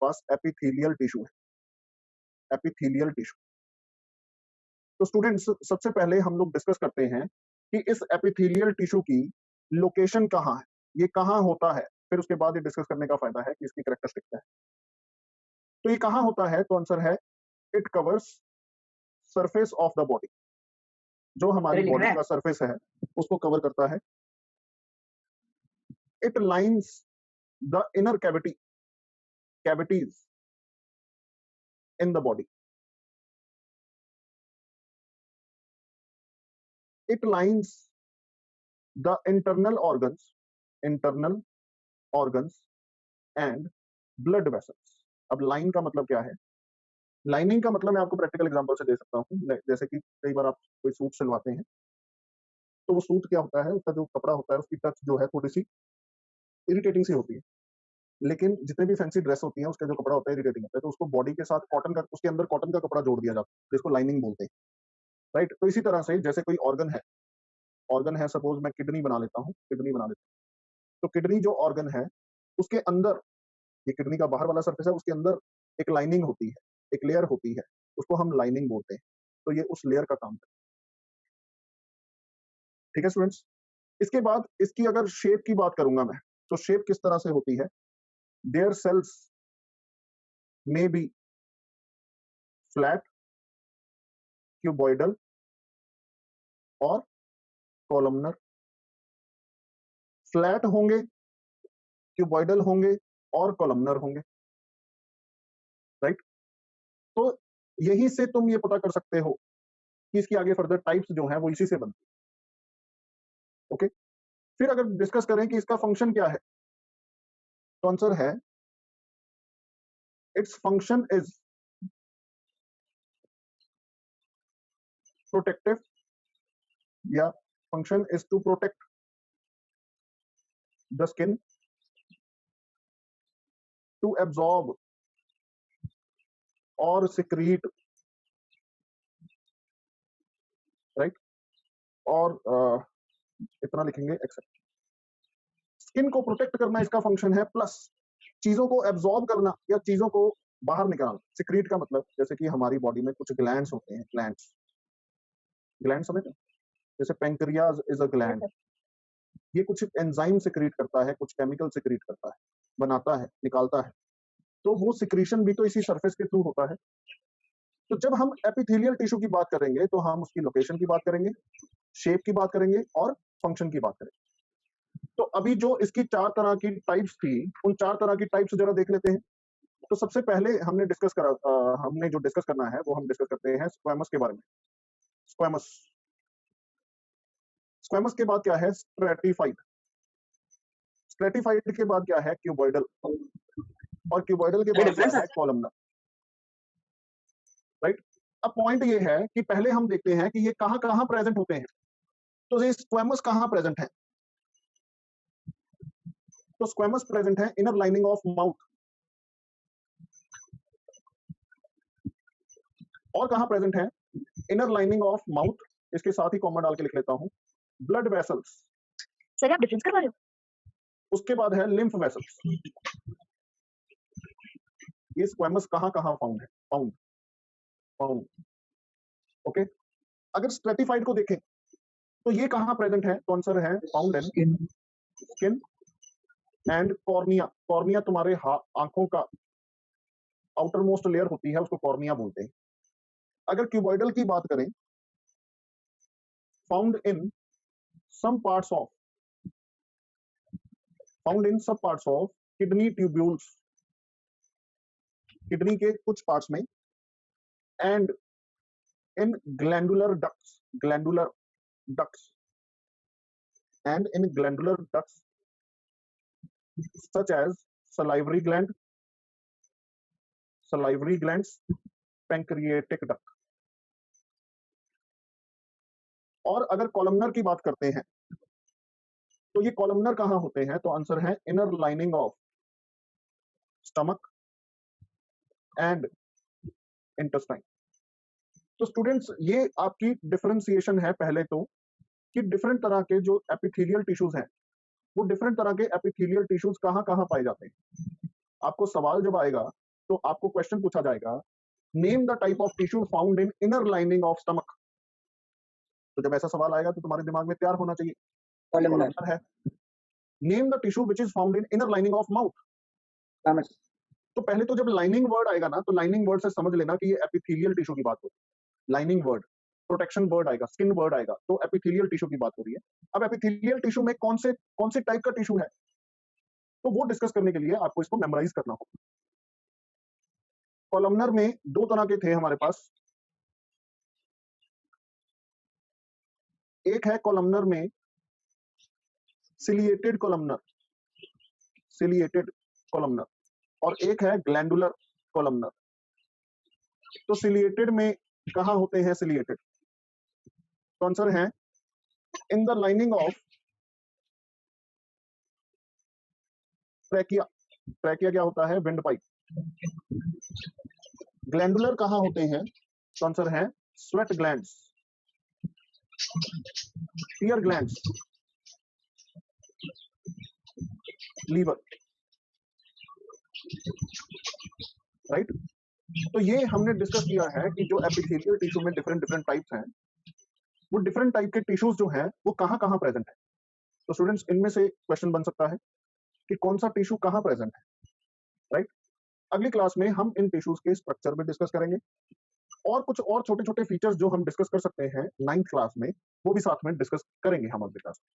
पास epithelial tissue है, epithelial tissue. तो students सबसे पहले हम लोग डिस्कस करते हैं कि इस एपिथेलियल टिश्यू की लोकेशन कहाँ है, ये कहाँ होता है, फिर उसके बाद ये डिस्कस करने का फायदा है कि इसकी कैरेक्टरिस्टिक क्या है। तो ये कहाँ होता है, तो आंसर है it covers surface of the body, जो हमारी लिख रहे बॉडी हैं का सरफेस है उसको कवर करता है। It lines the inner cavities in the body. It lines the internal organs and blood vessels. अब लाइन का मतलब क्या है? लाइनिंग का मतलब मैं आपको प्रैक्टिकल एग्जांपल से दे सकता हूँ। जैसे कि कई बार आप कोई सूट सिलवाते हैं, तो वो सूट क्या होता है, उसका जो कपड़ा होता है उसकी टच जो है थोड़ी सी इरिटेटिंग सी होती है। लेकिन जितने भी फैंसी ड्रेस होती है उसका जो कपड़ा होता है इरिटेटिंग होता है, तो उसको बॉडी के साथ कॉटन का, उसके अंदर कॉटन का कपड़ा जोड़ दिया जाता है, जिसको लाइनिंग बोलते हैं, राइट। तो इसी तरह से जैसे कोई ऑर्गन है, सपोज मैं किडनी बना लेता हूँ, तो किडनी जो ऑर्गन है उसके अंदर, ये किडनी का बाहर वाला सरफेस है, उसके अंदर एक लाइनिंग होती है, एक लेयर होती है, उसको हम लाइनिंग बोलते हैं। तो ये उस लेयर का काम है, ठीक है स्टूडेंट्स। इसके बाद इसकी अगर शेप की बात करूंगा मैं, तो शेप किस तरह से होती है? Their cells may be flat, cuboidal और कॉलमनर। फ्लैट होंगे, क्यूबॉइडल होंगे और कॉलमनर होंगे, राइट। तो यहीं से तुम ये पता कर सकते हो कि इसकी आगे फर्दर टाइप्स जो है वो इसी से बनती है, ओके। फिर अगर डिस्कस करें कि इसका फंक्शन क्या है, तो आंसर है इट्स फंक्शन इज प्रोटेक्टिव, या function is to protect the skin, to absorb और सिक्रीट, राइट। और इतना लिखेंगे एक्सेप्ट। स्किन को प्रोटेक्ट करना इसका फंक्शन है, प्लस चीजों को एब्जॉर्ब करना या चीजों को बाहर निकालना। सिक्रीट का मतलब जैसे कि हमारी बॉडी में कुछ ग्लैंड्स होते हैं, ग्लैंड समझते हैं, जैसे पेंक्रियाज इज अ ग्लैंड, ये कुछ एंजाइम सिक्रीट करता है, कुछ केमिकल सिक्रीट करता है, बनाता है, निकालता है। तो वो सिक्रीशन भी तो इसी सरफेस के थ्रू होता है। तो जब हम एपिथेलियल टिश्यू की बात करेंगे तो हम उसकी लोकेशन की बात करेंगे, शेप की बात करेंगे और फंक्शन की बात करेंगे। तो अभी जो इसकी 4 तरह की टाइप्स थी, उन 4 तरह की टाइप्स जरा देख लेते हैं। तो सबसे पहले हमने जो डिस्कस करना है वो हम डिस्कस करते हैं स्क्वैमस के बारे में। स्क्वैमस स्क्वैमस के बाद क्या है? स्ट्रेटिफाइड के बाद क्या है? क्यूबॉइडल, और क्यूबॉइडल के बाद क्या है? Columnar, right. अब पॉइंट ये है कि पहले हम देखते हैं कि ये कहां कहां प्रेजेंट होते हैं। तो ये स्क्वैमस कहां प्रेजेंट है? तो स्क्वैमस प्रेजेंट है इनर लाइनिंग ऑफ माउथ। और कहां प्रेजेंट है? इनर लाइनिंग ऑफ माउथ, इसके साथ ही कॉमा डाल के लिख लेता हूं, ब्लड वेसल्स। सर आप डिफरेंस करवा रहे हो? उसके बाद है लिम्फ वेसल्स। ये स्क्वैमस कहां कहां फाउंड है? Found, okay. अगर स्ट्रेटिफाइड को देखें तो ये कहां प्रेजेंट है? तो आंसर है found in skin and cornea. Cornea तुम्हारे आंखों का आउटर मोस्ट लेयर होती है, उसको कॉर्निया बोलते हैं। अगर क्यूबॉइडल की बात करें, found in some parts of kidney tubules, kidney के कुछ पार्ट्स में, and in glandular ducts and in glandular ducts such as salivary glands, pancreatic duct। और अगर कॉलमनर की बात करते हैं तो ये कॉलमनर कहां होते हैं? तो आंसर है inner lining of stomach and intestine. तो स्टूडेंट्स ये आपकी डिफरेंशिएशन है पहले तो, कि डिफरेंट तरह के जो एपिथेलियल टिश्यूज हैं, वो डिफरेंट तरह के एपिथेलियल टिश्यूज कहां कहां पाए जाते हैं। आपको सवाल जब आएगा तो आपको क्वेश्चन पूछा जाएगा, name the type of tissue found in inner lining of stomach. तो जब ऐसा सवाल आएगा तो तुम्हारे दिमाग में तैयार होना चाहिए, columnar, कॉलमनर है। Name the tissue which is found in inner lining of mouth. stomach, तो पहले तो जब लाइनिंग वर्ड आएगा ना, तो लाइनिंग वर्ड से समझ लेना कि ये एपिथेलियल टिश्यू की बात हो रही है। लाइनिंग वर्ड, प्रोटेक्शन वर्ड आएगा, स्किन वर्ड आएगा, तो एपिथेलियल टिश्यू की बात हो रही है। अब एपिथेलियल टिश्यू में कौन से टाइप का टिश्यू है, तो वो डिस्कस करने के लिए आपको इसको मेमोराइज करना होगा। कॉलमनर में दो तरह के थे हमारे पास। एक है कॉलमनर में सिलिएटेड कॉलमनर, सिलिएटेड कॉलमनर, और एक है ग्लैंडुलर कॉलमनर। तो सिलिएटेड में कहां होते हैं सिलिएटेड? तो आंसर है in the lining of trachea. Trachea क्या होता है? Wind pipe. ग्लैंडुलर कहां होते हैं? तो आंसर है sweat glands, tear glands, liver, right. तो ये हमने डिस्कस किया है कि जो एपिथेलियल टिश्यू में डिफरेंट टाइप्स हैं, वो डिफरेंट टाइप के टिश्यूज जो हैं वो कहां कहां प्रेजेंट है। तो स्टूडेंट्स, इनमें से क्वेश्चन बन सकता है कि कौन सा टिश्यू कहां प्रेजेंट है, राइट। अगली क्लास में हम इन टिश्यूज के स्ट्रक्चर में डिस्कस करेंगे, और कुछ और छोटे छोटे फीचर्स जो हम डिस्कस कर सकते हैं 9th क्लास में, वो भी साथ में डिस्कस करेंगे हम अगली क्लास में।